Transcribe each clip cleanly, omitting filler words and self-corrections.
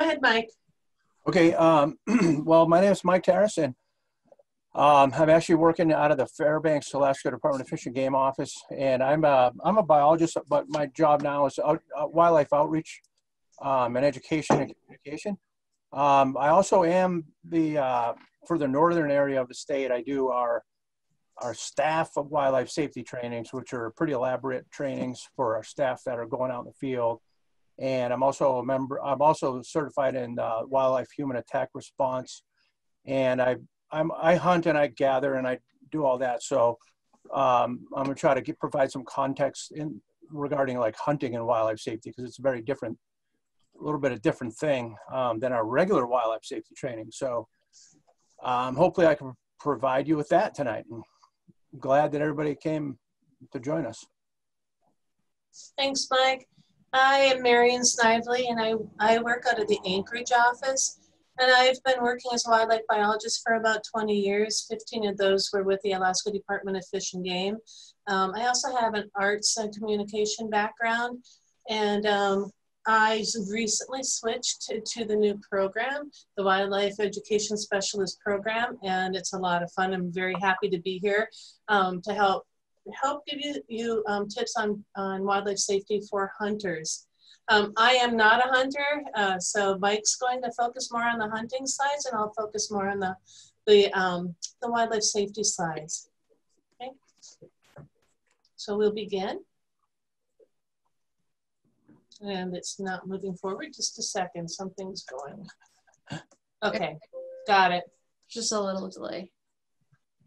Go ahead, Mike. Okay, well, my name is Mike Terrace, and I'm actually working out of the Fairbanks, Alaska Department of Fish and Game office, and I'm a biologist, but my job now is wildlife outreach and education and communication. I also am for the northern area of the state, I do our staff of wildlife safety trainings, which are pretty elaborate trainings for our staff that are going out in the field. And I'm also a member, I'm also certified in wildlife human attack response. And I hunt and I gather and I do all that. So I'm gonna try to provide some context regarding like hunting and wildlife safety, because it's a very different, a little bit of different thing than our regular wildlife safety training. So hopefully I can provide you with that tonight. And I'm glad that everybody came to join us. Thanks, Mike. I am Marian Snively, and I work out of the Anchorage office. And I've been working as a wildlife biologist for about 20 years. 15 of those were with the Alaska Department of Fish and Game. I also have an arts and communication background. And I recently switched to the new program, the Wildlife Education Specialist Program, and it's a lot of fun. I'm very happy to be here to help give you tips on wildlife safety for hunters. I am not a hunter, so Mike's going to focus more on the hunting sides, and I'll focus more on the wildlife safety sides. Okay, so we'll begin. And it's not moving forward. Just a second, something's going. Okay, got it. Just a little delay.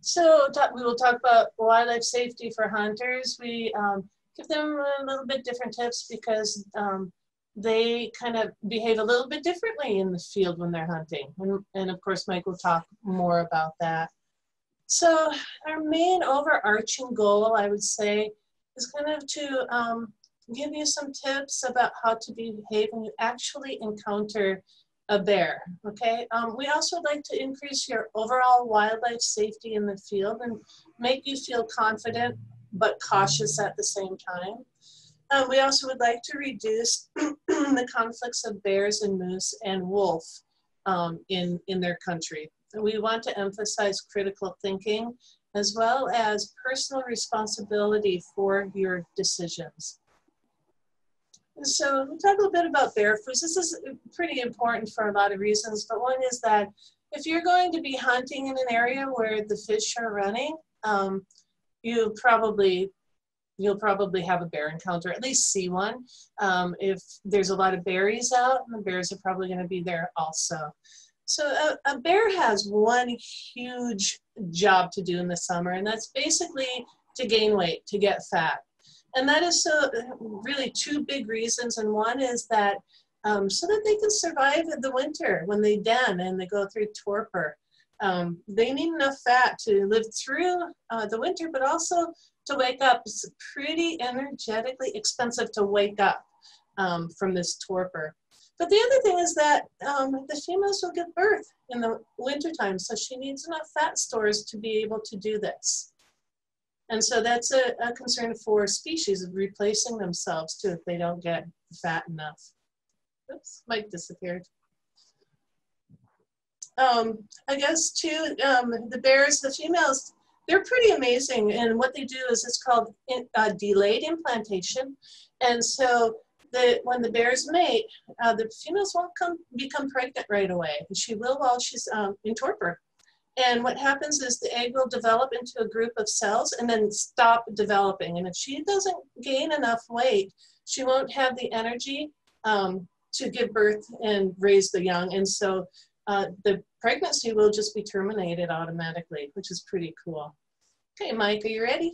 So we will talk about wildlife safety for hunters. We give them a little bit different tips because they kind of behave a little bit differently in the field when they're hunting. And of course, Mike will talk more about that. So our main overarching goal, I would say, is kind of to give you some tips about how to behave when you actually encounter a bear, okay? We also like to increase your overall wildlife safety in the field and make you feel confident but cautious at the same time. We also would like to reduce the conflicts of bears and moose and wolf in their country. We want to emphasize critical thinking as well as personal responsibility for your decisions. So we'll talk a little bit about bear foods. This is pretty important for a lot of reasons, but one is that if you're going to be hunting in an area where the fish are running, you'll probably have a bear encounter, at least see one. If there's a lot of berries out, the bears are probably going to be there also. So a bear has one huge job to do in the summer, and that's basically to gain weight, to get fat. And that is really two big reasons. And one is that so that they can survive the winter when they den and they go through torpor. They need enough fat to live through the winter, but also to wake up. It's pretty energetically expensive to wake up from this torpor. But the other thing is that the females will give birth in the wintertime, so she needs enough fat stores to be able to do this. And so that's a concern for species of replacing themselves too if they don't get fat enough. Oops, Mike disappeared. I guess too, the bears, the females, they're pretty amazing. And what they do is it's called delayed implantation. And so when the bears mate, the females won't become pregnant right away. She will while she's in torpor. And what happens is the egg will develop into a group of cells and then stop developing. And if she doesn't gain enough weight, she won't have the energy to give birth and raise the young. And so the pregnancy will just be terminated automatically, which is pretty cool. Okay, Mike, are you ready?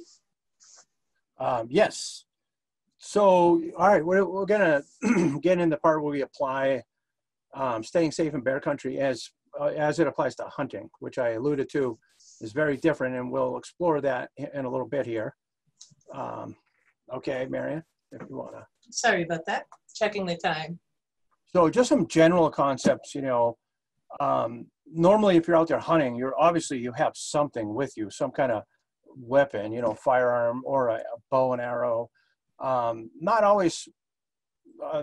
Yes. So, all right, we're gonna get in the part where we apply staying safe in bear country as it applies to hunting, which I alluded to is very different, and we'll explore that in a little bit here. Okay, Marian, if you wanna. Sorry about that, checking the time. So just some general concepts, you know, normally if you're out there hunting, you have something with you, some kind of weapon, you know, firearm or a bow and arrow. Not always,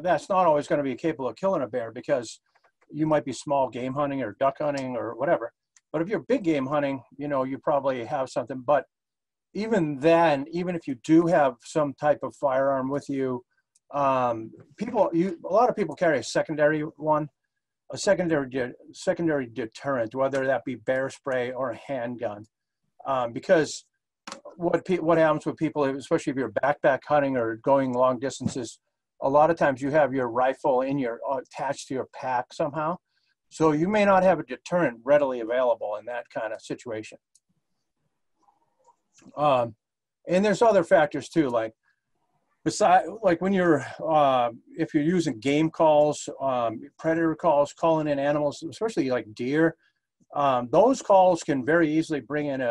that's not always going to be capable of killing a bear, because you might be small game hunting or duck hunting or whatever. But if you're big game hunting, you know, you probably have something. But even then, even if you do have some type of firearm with you, a lot of people carry a secondary one, a secondary deterrent, whether that be bear spray or a handgun, because what happens with people, especially if you're backpack hunting or going long distances, a lot of times you have your rifle attached to your pack somehow, so you may not have a deterrent readily available in that kind of situation. And there's other factors too, like when you're if you're using game calls, predator calls, calling in animals, especially like deer, those calls can very easily bring in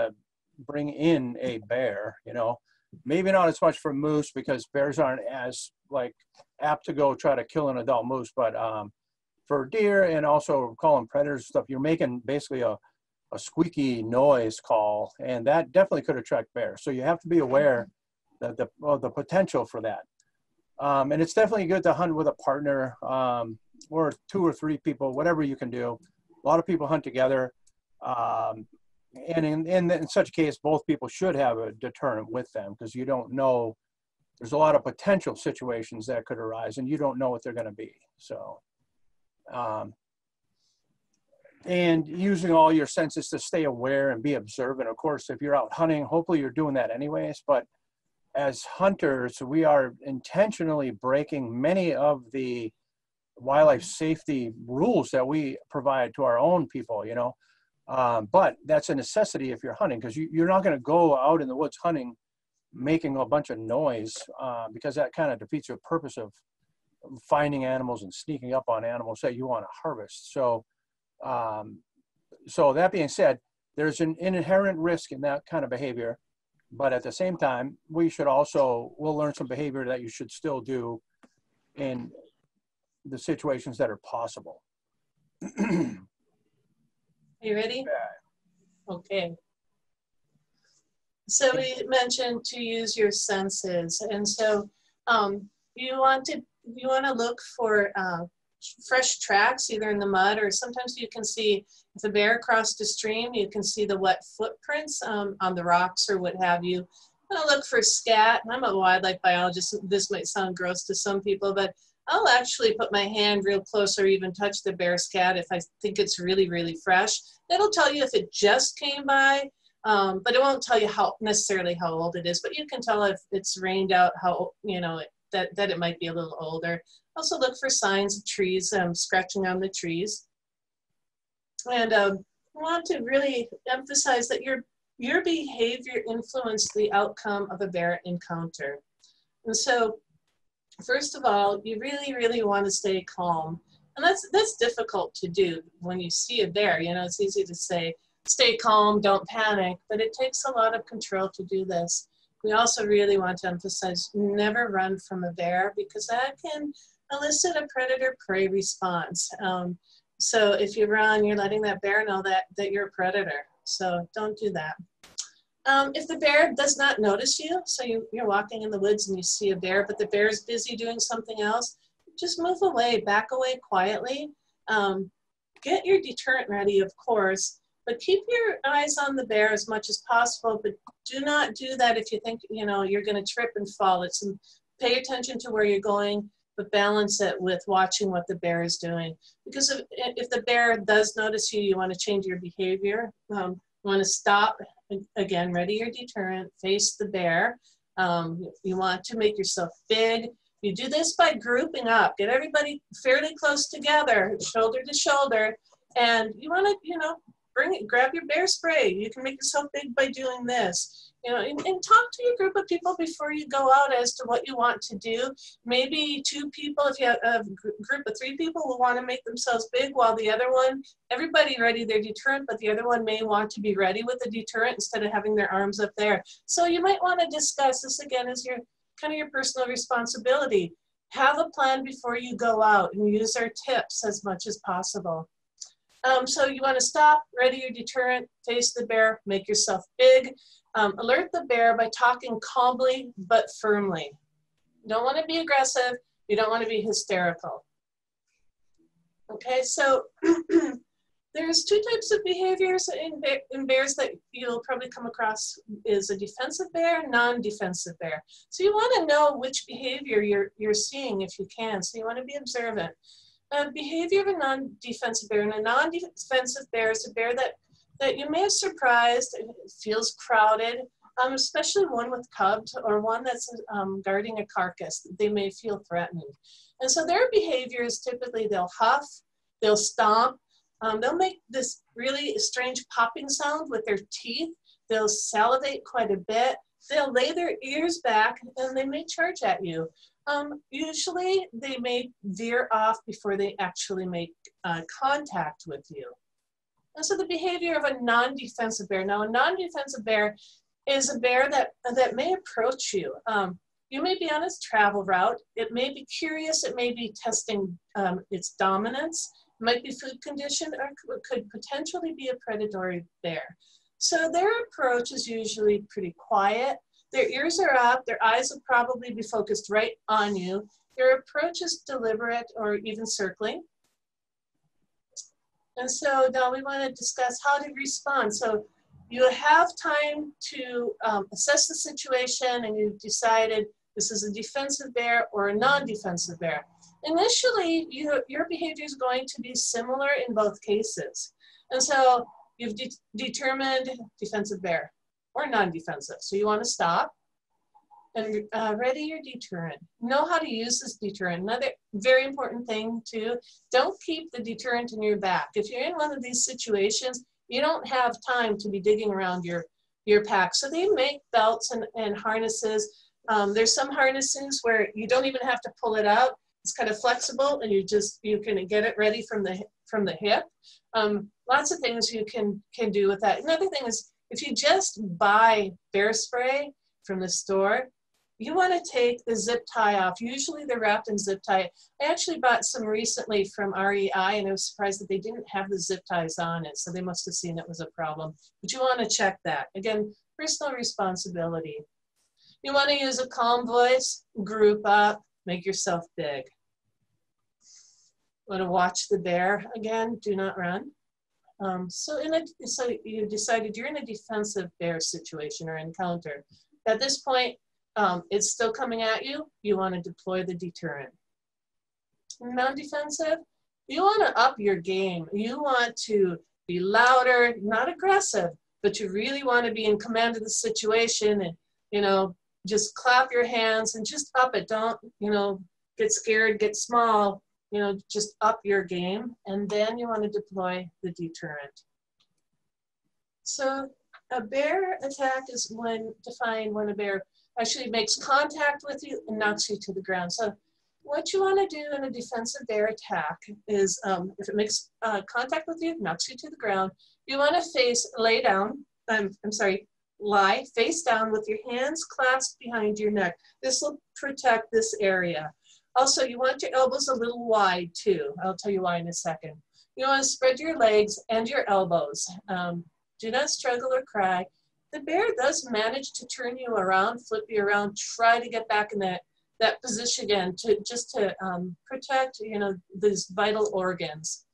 a bear. You know, maybe not as much for moose, because bears aren't as like apt to go try to kill an adult moose, but for deer and also calling predators and stuff, you're making basically a squeaky noise call, and that definitely could attract bears. So you have to be aware that the potential for that. And it's definitely good to hunt with a partner, or 2 or 3 people, whatever you can do. A lot of people hunt together. And in such a case, both people should have a deterrent with them, because you don't know, there's a lot of potential situations that could arise and you don't know what they're going to be. So, and using all your senses to stay aware and be observant. Of course, if you're out hunting, hopefully you're doing that anyways, but as hunters, we are intentionally breaking many of the wildlife safety rules that we provide to our own people, you know. But that's a necessity if you're hunting, because you're not going to go out in the woods hunting making a bunch of noise, because that kind of defeats your purpose of finding animals and sneaking up on animals that you want to harvest. So so that being said, there's an inherent risk in that kind of behavior, but at the same time, we'll learn some behavior that you should still do in the situations that are possible. Are you ready? Yeah. Okay. So we mentioned to use your senses, and so you want to look for fresh tracks, either in the mud, or sometimes you can see, if a bear crossed a stream, you can see the wet footprints on the rocks or what have you. I'm gonna look for scat. I'm a wildlife biologist. This might sound gross to some people, but I'll actually put my hand real close or even touch the bear scat if I think it's really, really fresh. It'll tell you if it just came by, but it won't tell you necessarily how old it is, but you can tell if it's rained out, how, you know, that it might be a little older. Also look for signs of trees, scratching on the trees. And I want to really emphasize that your behavior influences the outcome of a bear encounter. And so, first of all, you really, really want to stay calm. And that's difficult to do when you see a bear. You know, it's easy to say, stay calm, don't panic, but it takes a lot of control to do this. We also really want to emphasize, never run from a bear, because that can elicit a predator-prey response. So if you run, you're letting that bear know that you're a predator. So don't do that. If the bear does not notice you, so you're walking in the woods and you see a bear, but the bear is busy doing something else, just move away, back away quietly. Get your deterrent ready, of course, but keep your eyes on the bear as much as possible, but do not do that if you think, you know, you're going to trip and fall. Pay attention to where you're going, but balance it with watching what the bear is doing. Because if the bear does notice you, you want to change your behavior. You want to stop, again, ready your deterrent, face the bear. You want to make yourself big. You do this by grouping up. Get everybody fairly close together, shoulder to shoulder, and you want to, you know, grab your bear spray. You can make yourself big by doing this. You know, and talk to your group of people before you go out as to what you want to do. Maybe 2 people, if you have a group of 3 people, will want to make themselves big, while the other one, everybody ready their deterrent, but the other one may want to be ready with the deterrent instead of having their arms up there. So you might want to discuss this, again, as your kind of your personal responsibility. Have a plan before you go out and use our tips as much as possible. So you want to stop, ready your deterrent, face the bear, make yourself big. Alert the bear by talking calmly but firmly. You don't want to be aggressive. You don't want to be hysterical. Okay, so there's two types of behaviors in bears that you'll probably come across is a defensive bear, non-defensive bear. So you want to know which behavior you're seeing if you can. So you want to be observant. Behavior of a non-defensive bear. And a non-defensive bear is a bear that you may have surprised. It feels crowded, especially one with cubs or one that's guarding a carcass. They may feel threatened. And so their behavior is typically they'll huff, they'll stomp, they'll make this really strange popping sound with their teeth. They'll salivate quite a bit. They'll lay their ears back and they may charge at you. Usually they may veer off before they actually make contact with you. And so the behavior of a non-defensive bear. Now a non-defensive bear is a bear that may approach you. You may be on its travel route. It may be curious. It may be testing its dominance. It might be food conditioned or could potentially be a predatory bear. So their approach is usually pretty quiet. Their ears are up. Their eyes will probably be focused right on you. Their approach is deliberate or even circling. And so now we want to discuss how to respond. So you have time to assess the situation and you've decided this is a defensive bear or a non-defensive bear. Initially, your behavior is going to be similar in both cases. And so you've determined defensive bear or non-defensive. So you want to stop and ready your deterrent. Know how to use this deterrent. Another very important thing too, don't keep the deterrent in your back. If you're in one of these situations, you don't have time to be digging around your pack. So they make belts and harnesses. There's some harnesses where you don't even have to pull it out. It's kind of flexible and you can get it ready from the hip. Lots of things you can do with that. Another thing is if you just buy bear spray from the store, you want to take the zip tie off. Usually they're wrapped in zip tie. I actually bought some recently from REI and I was surprised that they didn't have the zip ties on it. So they must have seen it was a problem. But you want to check that. Again, personal responsibility. You want to use a calm voice, group up, make yourself big. Want to watch the bear. Again, do not run. So you decided you're in a defensive bear situation or encounter. At this point, it's still coming at you. You want to deploy the deterrent. Non-defensive, you want to up your game. You want to be louder, not aggressive, but you really want to be in command of the situation and, just clap your hands and just up it. Don't, get scared, get small, just up your game. And then you want to deploy the deterrent. So a bear attack is defined when a bear actually makes contact with you and knocks you to the ground. So what you want to do in a defensive bear attack is if it makes contact with you, knocks you to the ground, you want to lie face down with your hands clasped behind your neck. This will protect this area. Also, you want your elbows a little wide too. I'll tell you why in a second. You want to spread your legs and your elbows. Do not struggle or cry. The bear does manage to turn you around, flip you around, try to get back in that position again to protect, these vital organs.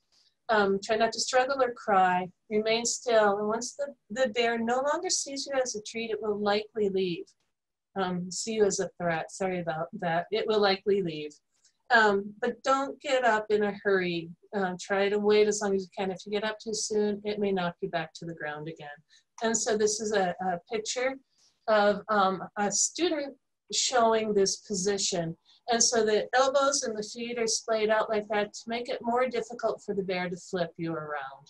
Try not to struggle or cry. Remain still. And once the bear no longer sees you as a treat, it will likely leave. See you as a threat. Sorry about that. It will likely leave. But don't get up in a hurry. Try to wait as long as you can. If you get up too soon, it may knock you back to the ground again. And so this is a picture of a student showing this position. And so the elbows and the feet are splayed out like that to make it more difficult for the bear to flip you around.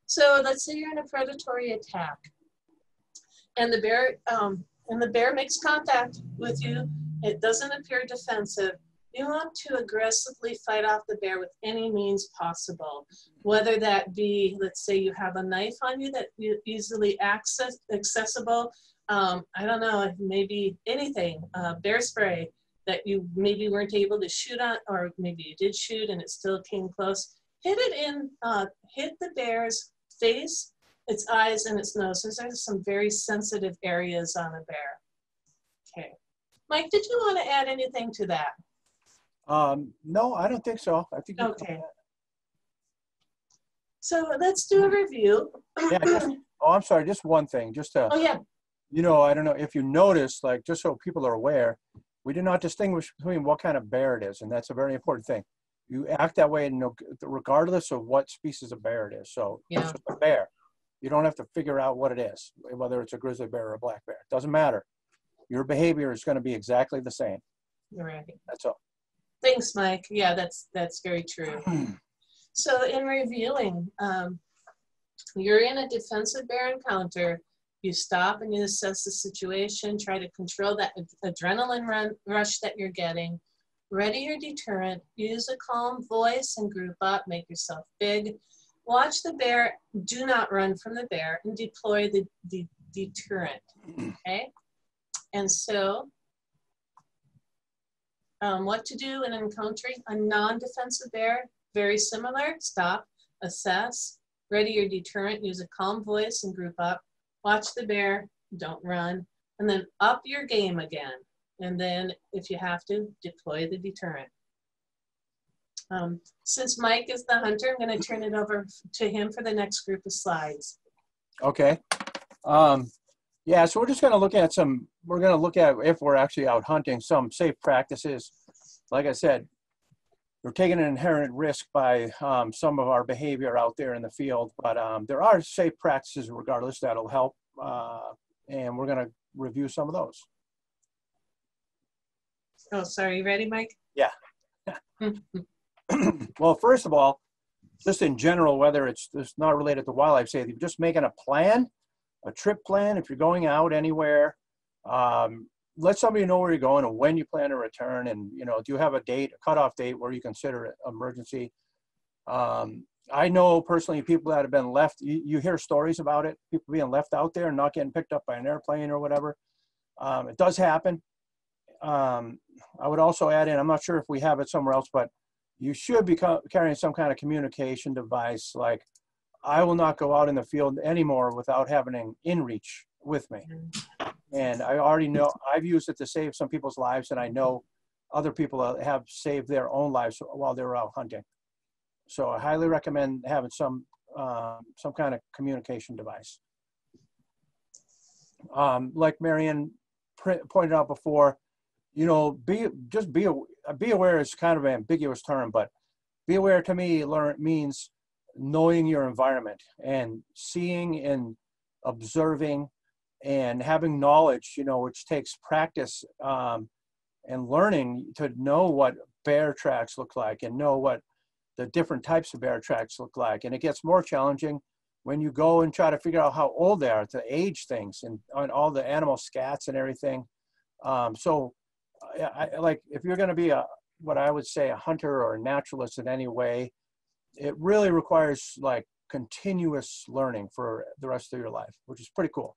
So let's say you're in a predatory attack and the bear makes contact with you. It doesn't appear defensive. You want to aggressively fight off the bear with any means possible, whether that be, let's say you have a knife on you that you easily accessible. I don't know, maybe anything, bear spray that you maybe weren't able to shoot on, or maybe you did shoot and it still came close. Hit the bear's face, its eyes, and its nose. Those are some very sensitive areas on a bear. Okay. Mike, did you want to add anything to that? No, I don't think so. I think okay. So let's do a review. Yeah, oh, I'm sorry, just one thing, just to, Oh, yeah. you know, I don't know if you notice, like, just so people are aware, we do not distinguish between what kind of bear it is, and that's a very important thing. You act that way, regardless of what species of bear it is. So Yeah. it's just a bear. You don't have to figure out what it is, whether it's a grizzly bear or a black bear. It doesn't matter. Your behavior is going to be exactly the same. You're right. That's all. Thanks, Mike. Yeah, that's very true. So in reviewing, you're in a defensive bear encounter. You stop and you assess the situation, try to control that adrenaline rush that you're getting. Ready your deterrent, use a calm voice and group up, make yourself big. Watch the bear, do not run from the bear, and deploy the deterrent, okay? And so, what to do in encountering a non-defensive bear, very similar, stop, assess, ready your deterrent, use a calm voice and group up, watch the bear, don't run, and then up your game again. And then if you have to, deploy the deterrent. Since Mike is the hunter, I'm going to turn it over to him for the next group of slides. Okay. Yeah, so we're just going to look at we're going to look at, if we're actually out hunting, some safe practices. Like I said, we're taking an inherent risk by some of our behavior out there in the field, but there are safe practices regardless that'll help, and we're going to review some of those. Oh, sorry, you ready, Mike? Yeah. Well, first of all, just in general, whether it's not related to wildlife safety, just making a plan, a trip plan. If you're going out anywhere, let somebody know where you're going and when you plan to return. And, you know, do you have a date, a cutoff date where you consider it emergency? I know personally people that have been left, you hear stories about it, people being left out there and not getting picked up by an airplane or whatever. It does happen. I would also add in, I'm not sure if we have it somewhere else, but you should be carrying some kind of communication device. Like, I will not go out in the field anymore without having an inReach with me. And I already know, I've used it to save some people's lives, and I know other people have saved their own lives while they were out hunting. So I highly recommend having some kind of communication device. Like Marian pointed out before, you know, be aware is kind of an ambiguous term, but be aware to me means knowing your environment and seeing and observing and having knowledge, you know, which takes practice and learning to know what bear tracks look like and know what the different types of bear tracks look like. And it gets more challenging when you go and try to figure out how old they are, to age things and on all the animal scats and everything. Like, if you're going to be what I would say a hunter or a naturalist in any way, it really requires like continuous learning for the rest of your life, which is pretty cool.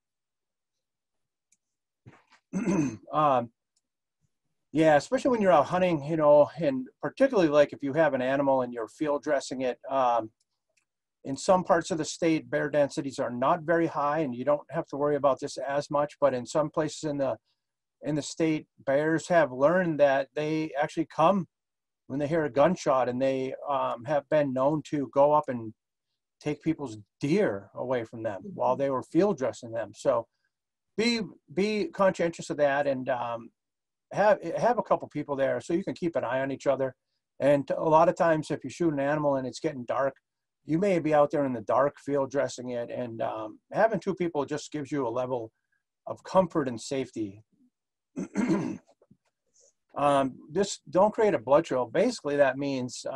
Yeah, especially when you're out hunting, you know, and particularly like if you have an animal and you're field dressing it. In some parts of the state, bear densities are not very high, and you don't have to worry about this as much. But in some places in the state, bears have learned that they actually come when they hear a gunshot, and they have been known to go up and take people's deer away from them while they were field dressing them. So be conscientious of that, and have a couple people there so you can keep an eye on each other. And a lot of times, if you shoot an animal and it's getting dark, you may be out there in the dark field dressing it, and having two people just gives you a level of comfort and safety. Just don't create a blood trail. Basically, that means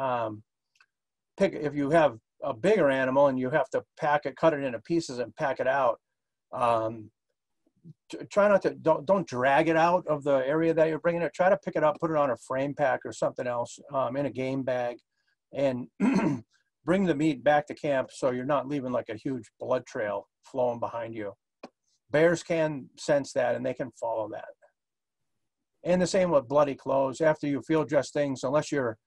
if you have a bigger animal and you have to cut it into pieces and pack it out. Try not to, don't drag it out of the area that you're bringing it. Try to pick it up, put it on a frame pack or something else, in a game bag, and bring the meat back to camp so you're not leaving like a huge blood trail flowing behind you. Bears can sense that and they can follow that. And the same with bloody clothes. After you field dress things, unless you're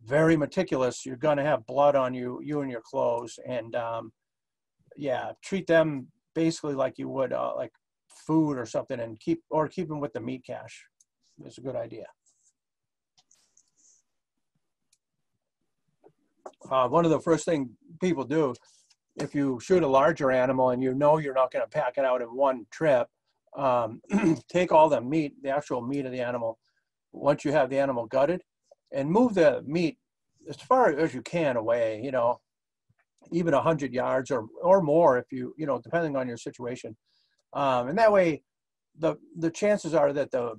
very meticulous, you're going to have blood on you and your clothes. And yeah, treat them basically like you would like food or something, and keep them with the meat cache. It's a good idea. one of the first things people do, if you shoot a larger animal and you know you're not going to pack it out in one trip, take all the meat, the actual meat of the animal, once you have the animal gutted, and move the meat as far as you can away, you know, even 100 yards or more if you know, depending on your situation. And that way, the chances are that the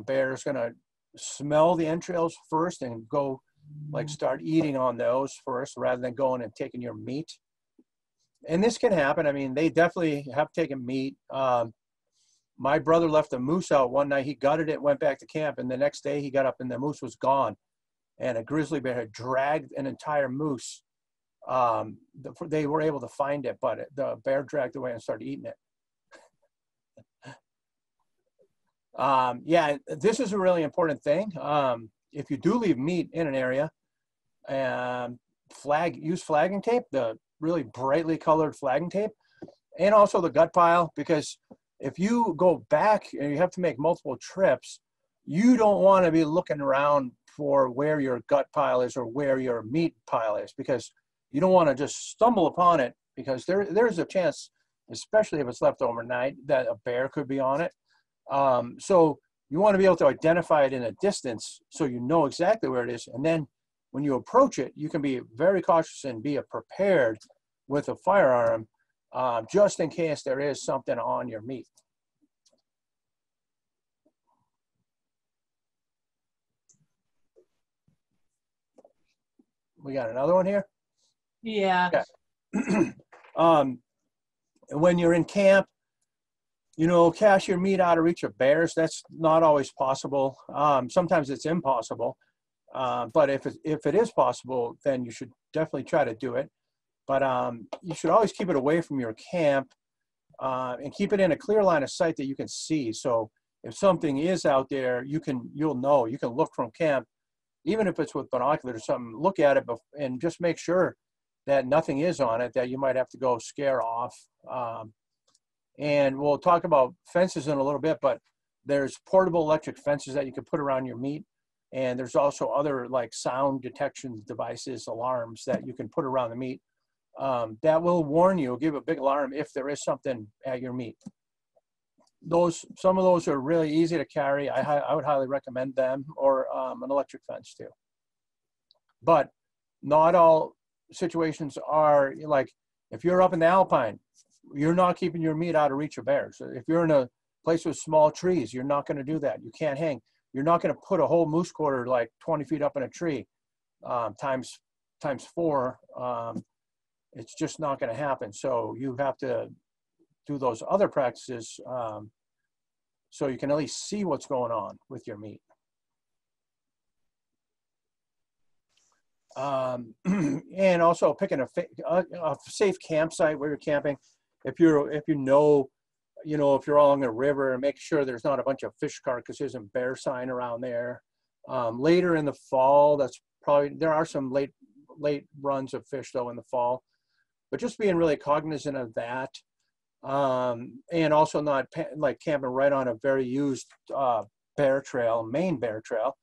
bear is going to smell the entrails first and go like start eating on those first rather than going and taking your meat. And this can happen. I mean, they definitely have taken meat. My brother left a moose out one night. He gutted it, went back to camp, and the next day he got up and the moose was gone. And a grizzly bear had dragged an entire moose. They were able to find it, but the bear dragged away and started eating it. Yeah, this is a really important thing. If you do leave meat in an area, use flagging tape, the really brightly colored flagging tape, and also the gut pile, because if you go back and you have to make multiple trips, you don't want to be looking around for where your gut pile is or where your meat pile is, because you don't want to just stumble upon it, because there's a chance, especially if it's left overnight, that a bear could be on it. So you want to be able to identify it in a distance so you know exactly where it is. And then when you approach it, you can be very cautious and be prepared with a firearm just in case there is something on your meat. We got another one here? Yeah. Okay. When you're in camp, you know, cache your meat out of reach of bears. That's not always possible. Sometimes it's impossible. But if it is possible, then you should definitely try to do it. But you should always keep it away from your camp and keep it in a clear line of sight that you can see. So if something is out there, you'll know. You can look from camp, even if it's with binoculars or something, look at it and just make sure that nothing is on it that you might have to go scare off. And we'll talk about fences in a little bit, but there's portable electric fences that you can put around your meat. And there's also other like sound detection devices, alarms that you can put around the meat that will warn you, give a big alarm if there is something at your meat. Some of those are really easy to carry. I would highly recommend them, or an electric fence too. But not all situations are like, if you're up in the Alpine, you're not keeping your meat out of reach of bears. If you're in a place with small trees, you're not going to do that. You can't hang. You're not going to put a whole moose quarter like 20 feet up in a tree times 4. It's just not going to happen. So you have to do those other practices so you can at least see what's going on with your meat. And also picking a safe campsite where you're camping. If you know, if you're along a river, make sure there's not a bunch of fish carcasses and bear sign around there. Later in the fall, there are some late runs of fish though in the fall, but just being really cognizant of that. And also not like camping right on a very used bear trail, main bear trail.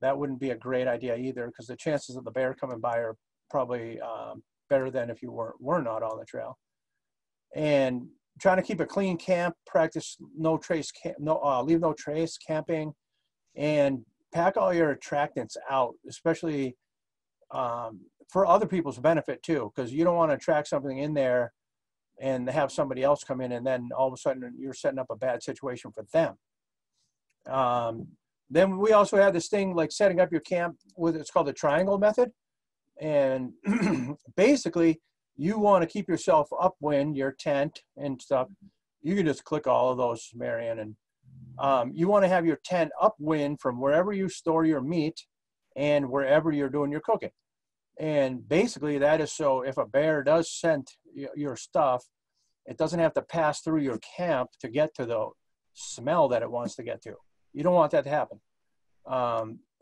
That wouldn't be a great idea either, because the chances of the bear coming by are probably better than if you were not on the trail. And trying to keep a clean camp, practice leave no trace camping, and pack all your attractants out, especially for other people's benefit too, because you don't want to track something in there and have somebody else come in and then all of a sudden you're setting up a bad situation for them. Then we also have this thing like setting up your camp it's called the triangle method. And basically you want to keep yourself upwind, your tent and stuff. You can just click all of those, Marian. And you want to have your tent upwind from wherever you store your meat and wherever you're doing your cooking. And basically that is so if a bear does scent your stuff, it doesn't have to pass through your camp to get to the smell that it wants to get to. You don't want that to happen.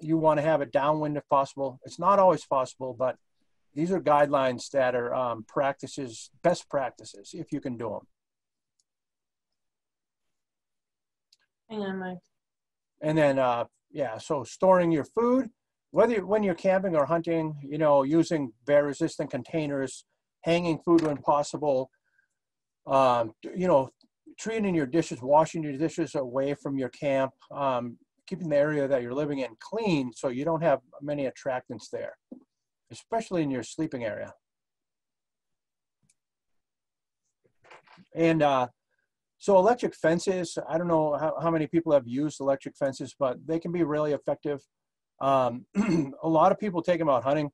You want to have it downwind if possible. It's not always possible, but these are guidelines that are best practices, if you can do them. Hang on, Mike. And then, so storing your food. when you're camping or hunting, you know, using bear-resistant containers, hanging food when possible, you know, treating your dishes, washing your dishes away from your camp, keeping the area that you're living in clean so you don't have many attractants there, especially in your sleeping area. And so electric fences, I don't know how many people have used electric fences, but they can be really effective. A lot of people take them out hunting.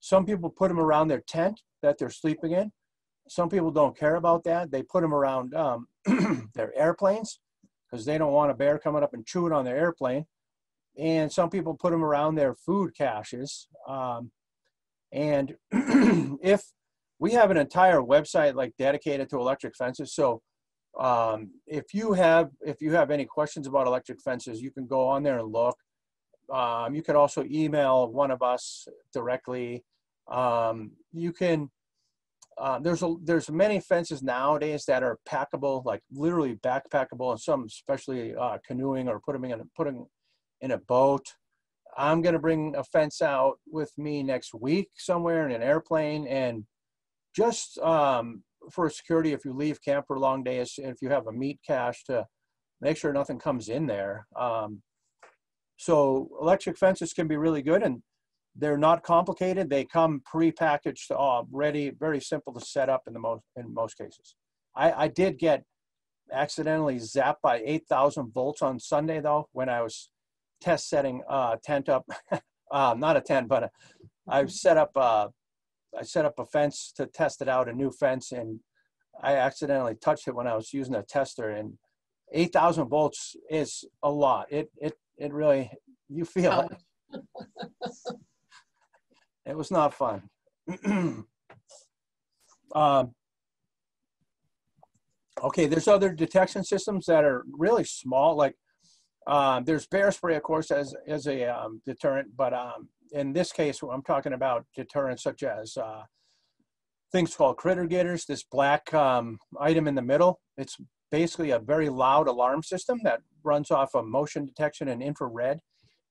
Some people put them around their tent that they're sleeping in. Some people don't care about that. They put them around their airplanes because they don't want a bear coming up and chewing on their airplane. And some people put them around their food caches. And if we have an entire website like dedicated to electric fences, so if you have any questions about electric fences, you can go on there and look. You could also email one of us directly. You can. There's many fences nowadays that are packable, like literally backpackable, and some especially canoeing or putting in a boat. I'm gonna bring a fence out with me next week somewhere in an airplane, and just for security, if you leave camp for long days, if you have a meat cache, to make sure nothing comes in there. So electric fences can be really good, and they're not complicated. They come pre-packaged, ready, very simple to set up in most cases. I did get accidentally zapped by 8,000 volts on Sunday though, when I was test setting a tent up. Not a tent, but I set up a fence to test it out, a new fence, and I accidentally touched it when I was using a tester, and 8,000 volts is a lot. It really, you feel it. It was not fun. Okay, there's other detection systems that are really small, like there's bear spray, of course, as a deterrent, but in this case, I'm talking about deterrents such as things called critter getters, this black item in the middle. It's basically a very loud alarm system that runs off of motion detection and infrared.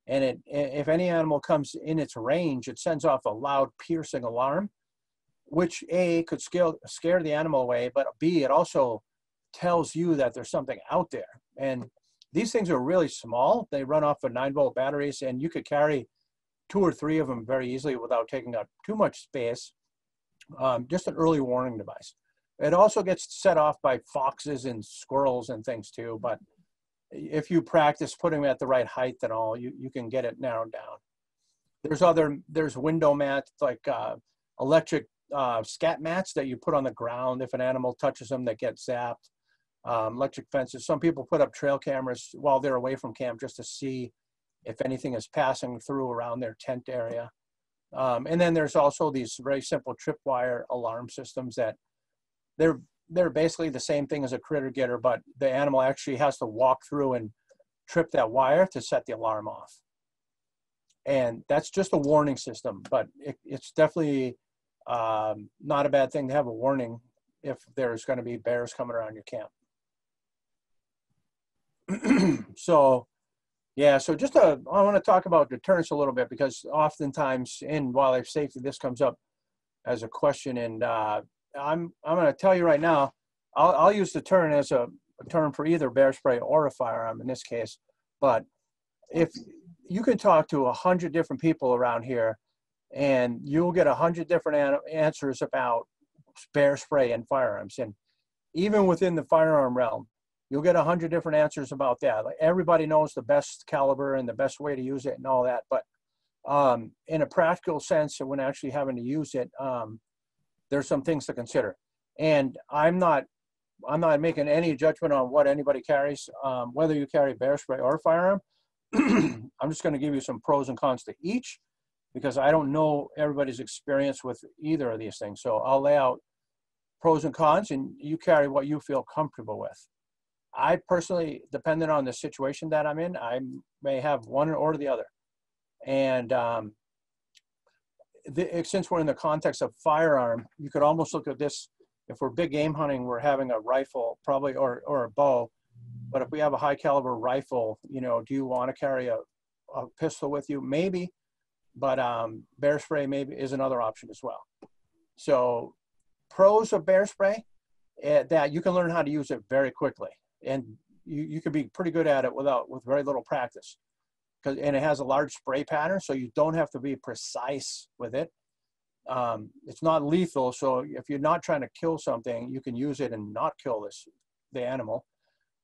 And if any animal comes in its range, it sends off a loud piercing alarm, which A, could scare the animal away, but B, it also tells you that there's something out there. And these things are really small. They run off of 9-volt batteries, and you could carry 2 or 3 of them very easily without taking up too much space. Just an early warning device. It also gets set off by foxes and squirrels and things too, but if you practice putting them at the right height and all, you can get it narrowed down. There's window mats, like electric scat mats that you put on the ground if an animal touches them that get zapped. Electric fences. Some people put up trail cameras while they're away from camp just to see if anything is passing through around their tent area. And then there's also these very simple tripwire alarm systems that they're basically the same thing as a critter getter, but the animal actually has to walk through and trip that wire to set the alarm off. And that's just a warning system, but it's definitely not a bad thing to have a warning if there's going to be bears coming around your camp. So, yeah, so I want to talk about deterrence a little bit, because oftentimes in wildlife safety, this comes up as a question, and I'm going to tell you right now, I'll use deterrent as a term for either bear spray or a firearm in this case. But if you can talk to 100 different people around here, and you'll get 100 different answers about bear spray and firearms, and even within the firearm realm, you'll get 100 different answers about that. Like, everybody knows the best caliber and the best way to use it and all that, but in a practical sense, when actually having to use it, there's some things to consider. And I'm not making any judgment on what anybody carries, whether you carry bear spray or firearm. I'm just going to give you some pros and cons to each, because I don't know everybody's experience with either of these things. So I'll lay out pros and cons, and you carry what you feel comfortable with. I personally, depending on the situation that I'm in, I may have one or the other. And since we're in the context of firearm, you could almost look at this. If we're big game hunting, we're having a rifle probably, or a bow. But if we have a high caliber rifle, you know, do you want to carry a pistol with you? Maybe. but bear spray maybe is another option as well. So pros of bear spray, that you can learn how to use it very quickly, and you can be pretty good at it with very little practice. And it has a large spray pattern, so you don't have to be precise with it. It's not lethal, so if you're not trying to kill something, you can use it and not kill the animal.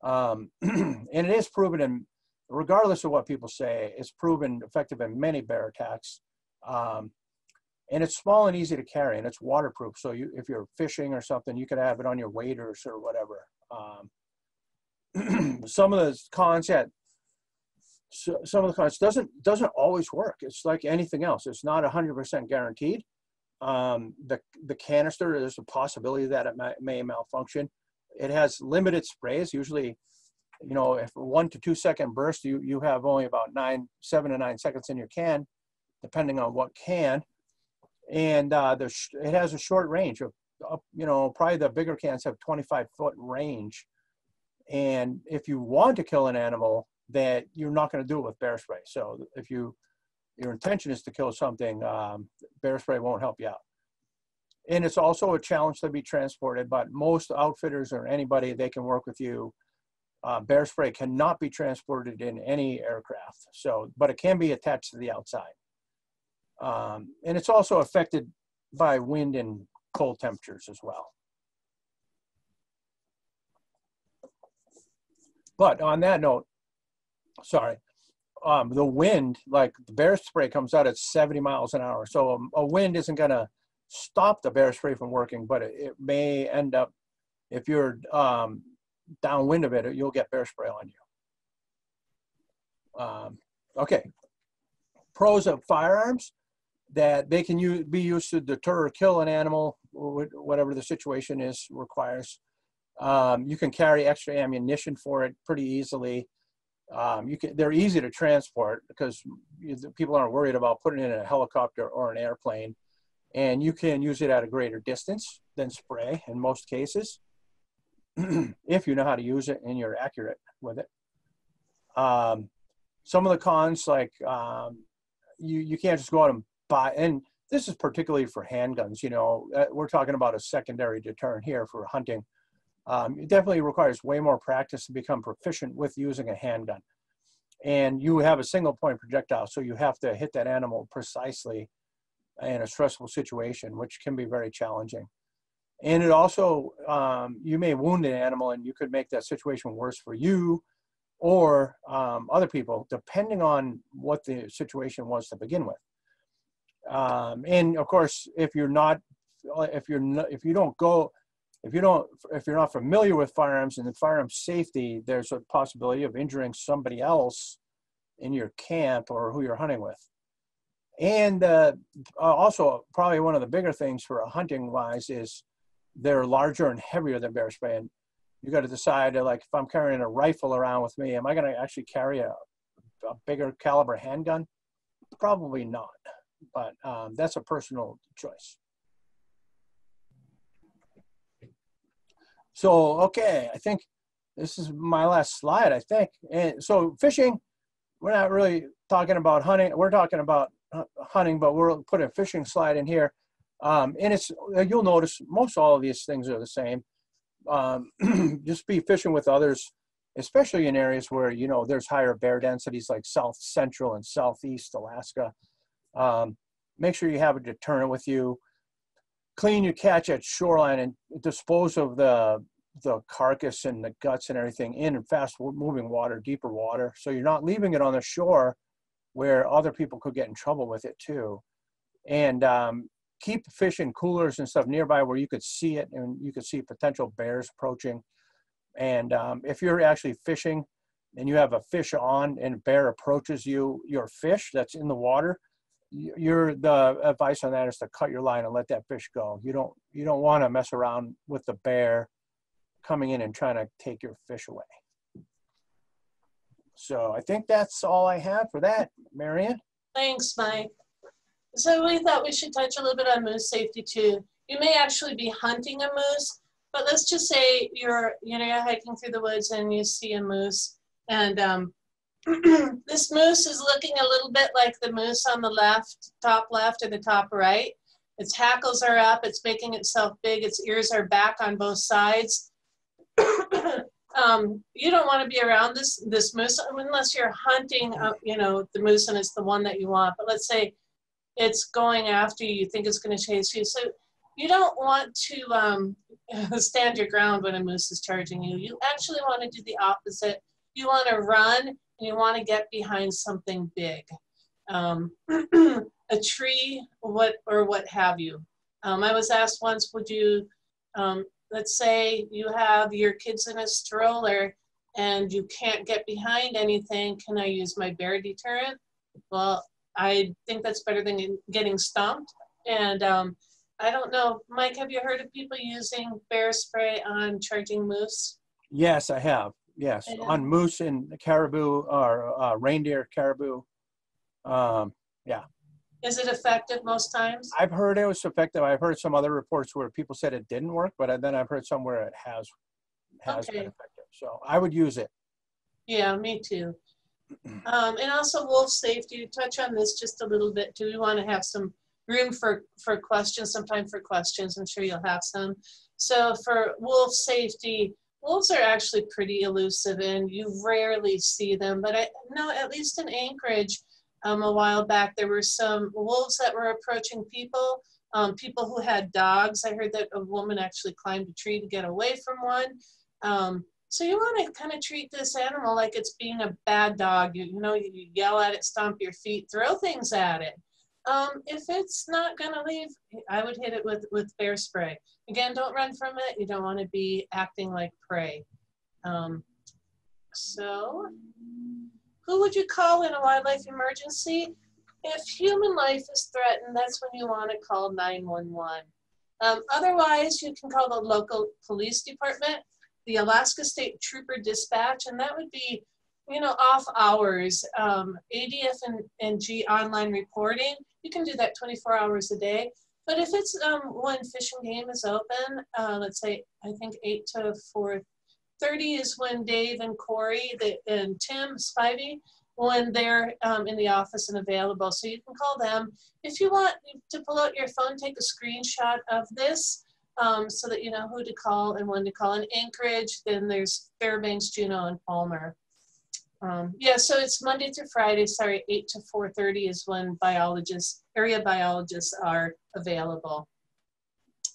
And it is proven, in, regardless of what people say, it's proven effective in many bear attacks. And it's small and easy to carry, and it's waterproof. So if you're fishing or something, you could have it on your waders or whatever. Some of the cons, some of the cons doesn't always work. It's like anything else. It's not 100% guaranteed. The canister, there's a possibility that it may malfunction. It has limited sprays. Usually, you know, if a 1 to 2 second burst, you have only about 7 to 9 seconds in your can, depending on what can. And it has a short range of, you know, probably the bigger cans have 25-foot range. And if you want to kill an animal, that you're not going to do it with bear spray. So if your intention is to kill something, bear spray won't help you out. And it's also a challenge to be transported, but most outfitters or anybody, they can work with you. Bear spray cannot be transported in any aircraft, but it can be attached to the outside. And it's also affected by wind and cold temperatures as well. But on that note, the wind, like the bear spray comes out at 70 miles an hour. So a wind isn't going to stop the bear spray from working, but it may end up, if you're downwind of it, you'll get bear spray on you. Okay. Pros of firearms, that they can be used to deter or kill an animal, whatever the situation requires. You can carry extra ammunition for it pretty easily. They're easy to transport because people aren't worried about putting it in a helicopter or an airplane, and you can use it at a greater distance than spray in most cases, if you know how to use it and you're accurate with it. Some of the cons, like you can't just go out and buy, and this is particularly for handguns, you know, we're talking about a secondary deterrent here for hunting. It definitely requires way more practice to become proficient with using a handgun. And you have a single point projectile, so you have to hit that animal precisely in a stressful situation, which can be very challenging. And it also, you may wound an animal and you could make that situation worse for you or other people, depending on what the situation was to begin with. And of course, if you're not familiar with firearms and the firearm safety, there's a possibility of injuring somebody else in your camp or who you're hunting with. And also, probably one of the bigger things for hunting wise is they're larger and heavier than bear spray. And you got to decide, like, if I'm carrying a rifle around with me, am I going to actually carry a bigger caliber handgun? Probably not, but that's a personal choice. So, okay, I think this is my last slide, I think. And so fishing, we're not really talking about hunting. We're talking about hunting, but we'll put a fishing slide in here. And you'll notice most all of these things are the same. Just be fishing with others, especially in areas where, you know, there's higher bear densities like South Central and Southeast Alaska. Make sure you have a deterrent with you. Clean your catch at shoreline and dispose of the carcass and the guts and everything in fast moving water, deeper water. So you're not leaving it on the shore where other people could get in trouble with it too. And keep fish in coolers and stuff nearby where you could see it and you could see potential bears approaching. And if you're actually fishing and you have a fish on and a bear approaches your fish that's in the water, the advice on that is to cut your line and let that fish go. You don't want to mess around with the bear coming in and trying to take your fish away. So I think that's all I have for that, Marian. Thanks, Mike. So we thought we should touch a little bit on moose safety too. You may actually be hunting a moose, but let's just say you're hiking through the woods and you see a moose, and This moose is looking a little bit like the moose on the left, top left or the top right. Its hackles are up, it's making itself big, its ears are back on both sides. You don't want to be around this moose unless you're hunting, you know, the moose and it's the one that you want. But let's say it's going after you, you think it's going to chase you. So you don't want to stand your ground when a moose is charging you. You actually want to do the opposite. You want to run and you want to get behind something big, a tree, what have you. I was asked once, would you, let's say you have your kids in a stroller and you can't get behind anything, can I use my bear deterrent? Well, I think that's better than getting stomped. And I don't know, Mike, have you heard of people using bear spray on charging moose? Yes, I have. Yes, And, on moose and caribou or reindeer, caribou. Yeah. is it effective most times? I've heard it was effective. I've heard some other reports where people said it didn't work, but then I've heard somewhere it has Okay. been effective. So I would use it. Yeah, me too. And also wolf safety, touch on this just a little bit. Do we want to have some room for questions, some time for questions? I'm sure you'll have some. So for wolf safety, wolves are actually pretty elusive and you rarely see them, but I know at least in Anchorage, a while back, there were some wolves that were approaching people, people who had dogs. I heard that a woman actually climbed a tree to get away from one. So you want to kind of treat this animal like it's being a bad dog. You know, you yell at it, stomp your feet, throw things at it. If it's not going to leave, I would hit it with bear spray. Again, don't run from it. You don't want to be acting like prey. So who would you call in a wildlife emergency? If human life is threatened, that's when you want to call 911. Otherwise, you can call the local police department, the Alaska State Trooper Dispatch, and that would be, you know, off hours. ADF&G online reporting, you can do that 24 hours a day. But if it's when Fish and Game is open, let's say, I think 8 to 4:30 is when Dave and Corey and Tim Snively, when they're in the office and available. So you can call them. If you want to pull out your phone, take a screenshot of this so that you know who to call and when to call. In Anchorage, then there's Fairbanks, Juneau, and Palmer. Yeah, so it's Monday through Friday, 8 to 4:30 is when area biologists are available.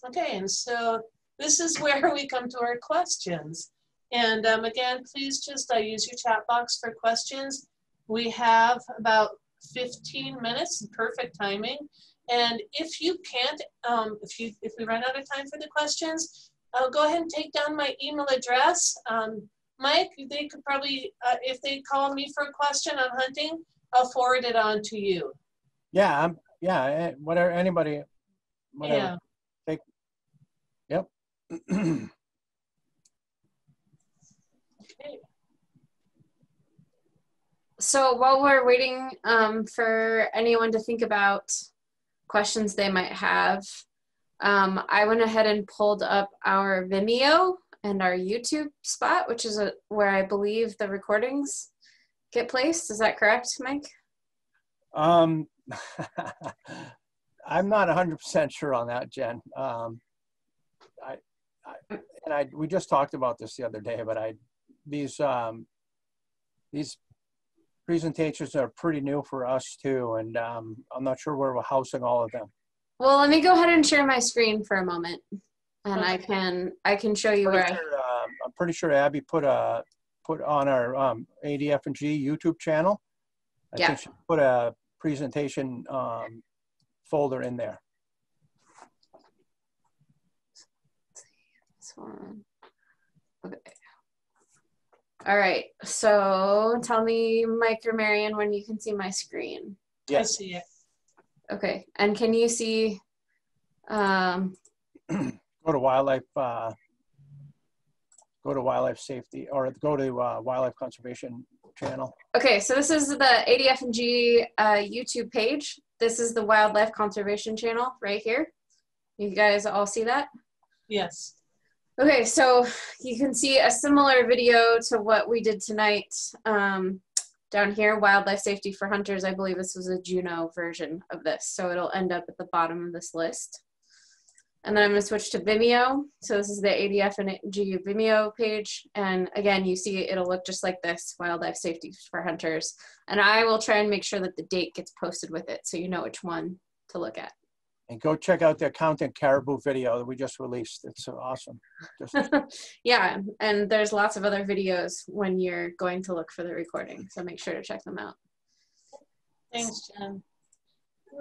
Okay, and so this is where we come to our questions. And again, please just use your chat box for questions. We have about 15 minutes, perfect timing. And if you can't, if we run out of time for the questions, I'll go ahead and take down my email address. Mike, they could probably, if they call me for a question on hunting, I'll forward it on to you. Yeah, yeah, whatever, anybody, whatever. Yeah. Yep. Okay. So while we're waiting for anyone to think about questions they might have, I went ahead and pulled up our Vimeo and our YouTube spot, which is where I believe the recordings get placed. Is that correct, Mike? I'm not 100% sure on that, Jen. We just talked about this the other day, but these presentations are pretty new for us too, and I'm not sure where we're housing all of them. Well, let me go ahead and share my screen for a moment, and I can show you where I'm pretty sure Abby put on our ADF&G YouTube channel. I think she put a presentation folder in there. This one. Okay. All right. So tell me, Mike or Marian, when you can see my screen. Yeah. I see it. Okay. And can you see? Go to wildlife. Go to wildlife safety, or go to wildlife conservation channel. Okay. So this is the ADF&G YouTube page. This is the wildlife conservation channel right here. You guys all see that? Yes. Okay, so you can see a similar video to what we did tonight down here, wildlife safety for hunters. I believe this was a Juno version of this, so it'll end up at the bottom of this list. And then I'm going to switch to Vimeo. So this is the ADF&G Vimeo page. And again, you see it'll look just like this, wildlife safety for hunters. And I will try and make sure that the date gets posted with it so you know which one to look at. And go check out the Counting Caribou video that we just released. It's so awesome. Yeah, and there's lots of other videos when you're going to look for the recording. So make sure to check them out. Thanks, Jen.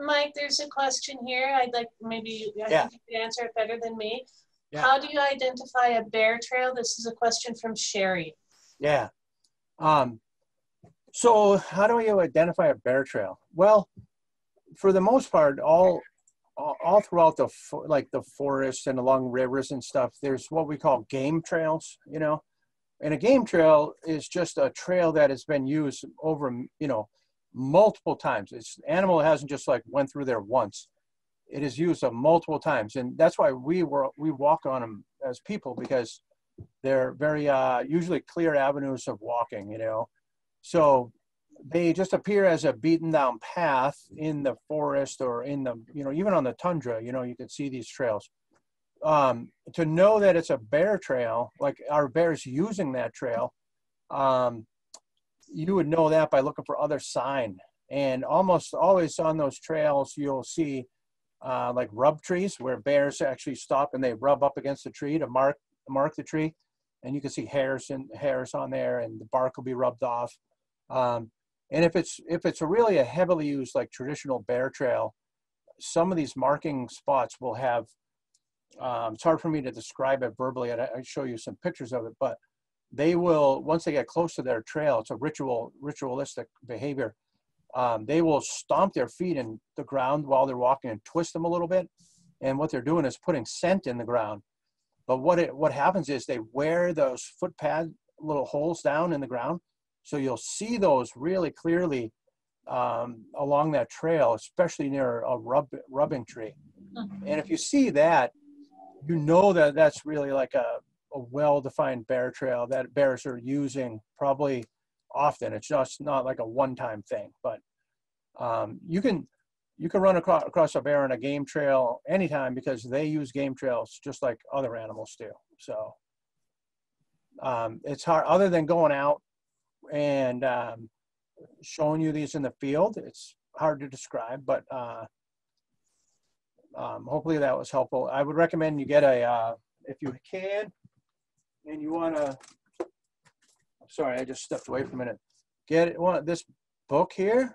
Mike, there's a question here. I'd like maybe, I think you could answer it better than me. Yeah. How do you identify a bear trail? This is a question from Sherry. Yeah. So how do you identify a bear trail? Well, for the most part, all throughout the forest and along rivers and stuff, there's what we call game trails, you know. And a game trail is just a trail that has been used over, you know, multiple times. It's animal hasn't just like went through there once. It is used multiple times, and that's why we walk on them as people, because they're very usually clear avenues of walking, you know. So they just appear as a beaten down path in the forest or in the, you know, even on the tundra, you know, you can see these trails. To know that it's a bear trail, like our bears using that trail, you would know that by looking for other sign. And almost always on those trails, you'll see like rub trees where bears actually stop and they rub up against the tree to mark the tree. And you can see hairs on there, and the bark will be rubbed off. And if it's really a heavily used like traditional bear trail, some of these marking spots will have, it's hard for me to describe it verbally. I show you some pictures of it, but they will, once they get close to their trail, it's a ritualistic behavior. They will stomp their feet in the ground while they're walking and twist them a little bit. And what they're doing is putting scent in the ground. But what happens is they wear those foot pad little holes down in the ground. So you'll see those really clearly along that trail, especially near a rubbing tree. And if you see that, you know that that's really like a well-defined bear trail that bears are using probably often. It's just not like a one-time thing, but you can run across a bear on a game trail anytime, because they use game trails just like other animals do. So it's hard, other than going out and showing you these in the field, it's hard to describe, but hopefully that was helpful. I would recommend you get if you can, and you want to, sorry, I just stepped away for a minute. Get this book here.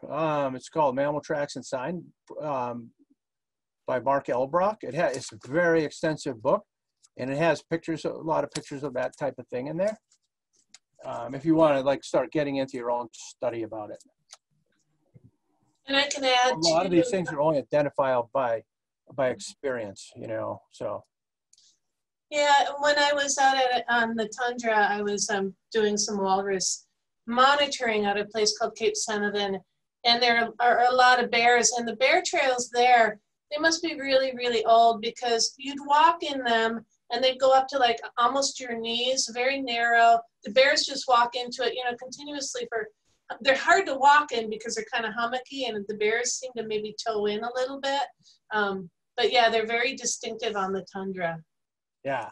It's called Mammal Tracks and Sign by Mark Elbrock. It's a very extensive book, and it has pictures, a lot of pictures of that type of thing in there. If you want to like start getting into your own study about it. And I can add, a lot of these things are only identifiable by experience, you know, so. Yeah, when I was out on the tundra, I was doing some walrus monitoring at a place called Cape Cenevin, and there are a lot of bears, and the bear trails there, they must be really, really old, because you'd walk in them and they'd go up to like almost your knees, very narrow. The bears just walk into it, you know, continuously they're hard to walk in because they're kind of hummocky, and the bears seem to maybe toe in a little bit. But yeah, they're very distinctive on the tundra. Yeah.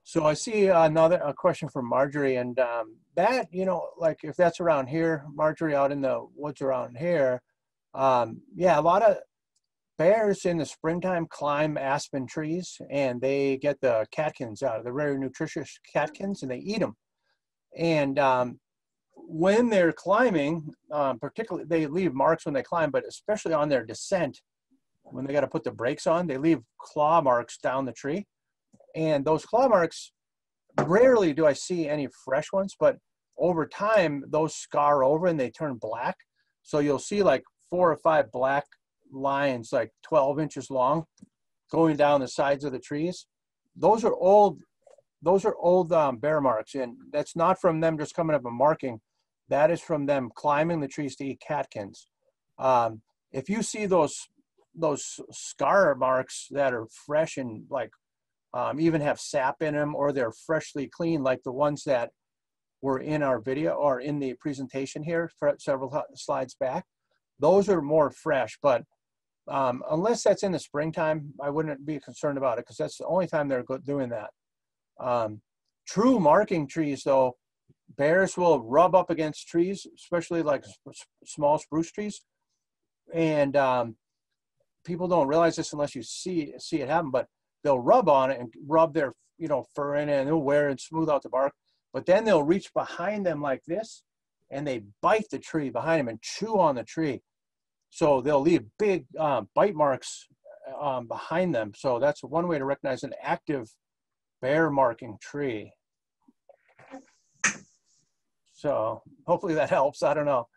So I see a question from Marjorie, and that, you know, like if that's around here, Marjorie, out in the woods around here, yeah, a lot of bears in the springtime climb aspen trees, and they get the catkins out, the very nutritious catkins, and they eat them. And when they're climbing, particularly, they leave marks when they climb, but especially on their descent, when they got to put the brakes on, they leave claw marks down the tree. And those claw marks, rarely do I see any fresh ones, but over time, those scar over and they turn black. So you'll see like 4 or 5 black lines, like 12 inches long, going down the sides of the trees. Those are old bear marks, and that's not from them just coming up and marking. That is from them climbing the trees to eat catkins. If you see those scar marks that are fresh and like even have sap in them, or they're freshly clean, like the ones that were in our video or in the presentation here for several slides back. Those are more fresh, but unless that's in the springtime, I wouldn't be concerned about it because that's the only time they're doing that. True marking trees, though, bears will rub up against trees, especially like small spruce trees. And people don't realize this unless you see it happen, but they'll rub on it and rub their fur in it, and they'll wear and smooth out the bark. But then they'll reach behind them like this, and they bite the tree behind them and chew on the tree. So they'll leave big bite marks behind them. So that's one way to recognize an active bear marking tree. So hopefully that helps. I don't know.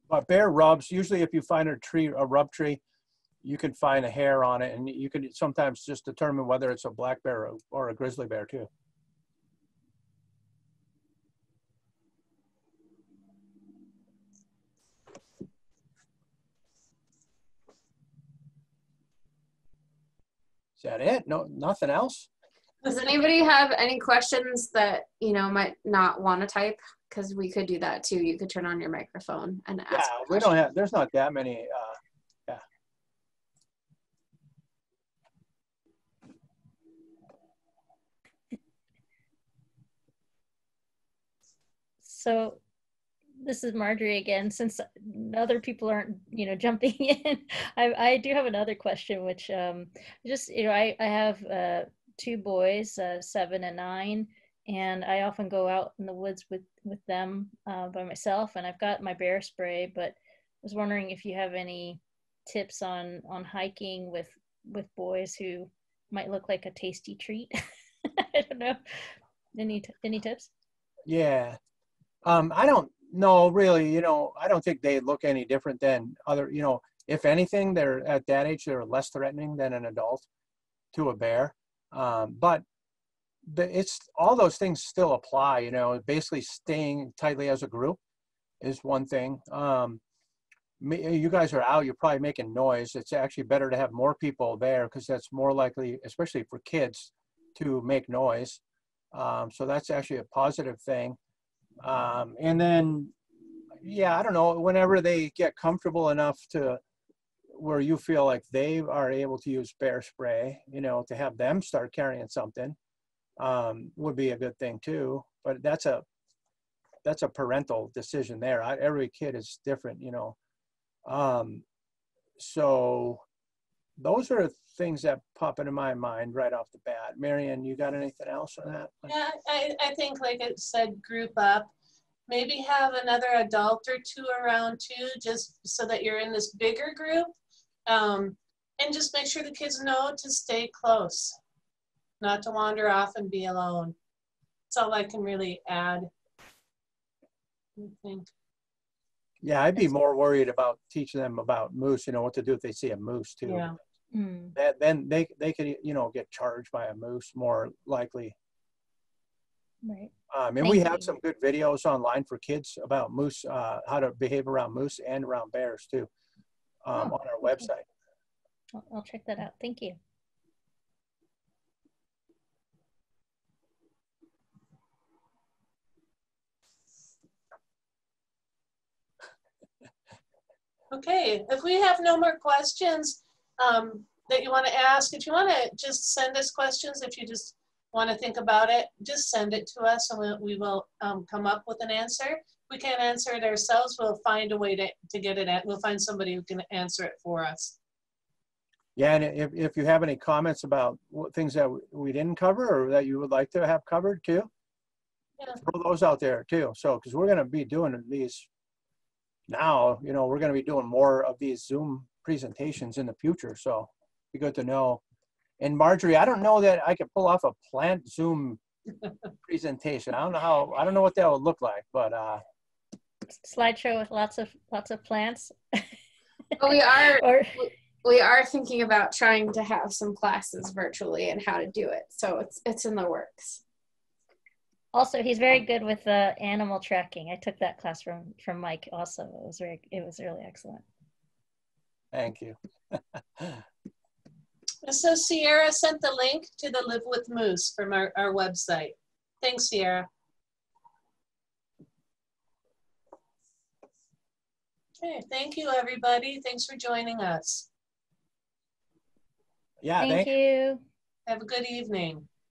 But bear rubs, usually if you find a rub tree, you can find a hair on it, and you can sometimes just determine whether it's a black bear or a grizzly bear too. Is that it? No, nothing else? Does anybody have any questions that, might not want to type? Because we could do that too. You could turn on your microphone and ask. Yeah, we don't have, there's not that many. Yeah. So this is Marjorie again. Since other people aren't, jumping in, I do have another question, which I have 2 boys, 7 and 9, and I often go out in the woods with them by myself, and I've got my bear spray, but I was wondering if you have any tips on hiking with boys who might look like a tasty treat. I don't know. Any tips? Yeah. I don't know really, I don't think they look any different than other, if anything, they're at that age, they're less threatening than an adult to a bear. But it's all those things still apply, basically staying tightly as a group is one thing. You guys are out, you're probably making noise. It's actually better to have more people there because that's more likely, especially for kids, to make noise. So that's actually a positive thing. And then, yeah, I don't know, whenever they get comfortable enough to where you feel like they are able to use bear spray, to have them start carrying something would be a good thing too. But that's a parental decision there. Every kid is different, so those are things that pop into my mind right off the bat. Marian, you got anything else on that? Yeah, I think, like I said, group up. Maybe have another adult or 2 around too, just so that you're in this bigger group. And just make sure the kids know to stay close, not to wander off and be alone. That's all I can really add, I think. Yeah, I'd be more worried about teaching them about moose, what to do if they see a moose too. Yeah. Then they could, get charged by a moose more likely. Right. And we have some good videos online for kids about moose, how to behave around moose and around bears too, on our website. I'll check that out. Thank you. Okay, if we have no more questions that you want to ask, if you want to just send us questions, if you just want to think about it, just send it to us and we will come up with an answer. If we can't answer it ourselves, we'll find a way to get it at. We'll find somebody who can answer it for us. Yeah, and if you have any comments about things that we didn't cover or that you would like to have covered too, throw those out there too. So, because we're going to be doing these now, we're going to be doing more of these Zoom presentations in the future. So, be good to know. And Marjorie, I don't know that I could pull off a plant Zoom presentation. I don't know what that would look like, but slideshow with lots of plants. But we are thinking about trying to have some classes virtually and how to do it. So it's in the works. Also, he's very good with animal tracking. I took that class from Mike also. It was really excellent. Thank you. So Sierra sent the link to the Live with Moose from our website. Thanks, Sierra. Okay, thank you, everybody. Thanks for joining us. Yeah, Thank you. Have a good evening.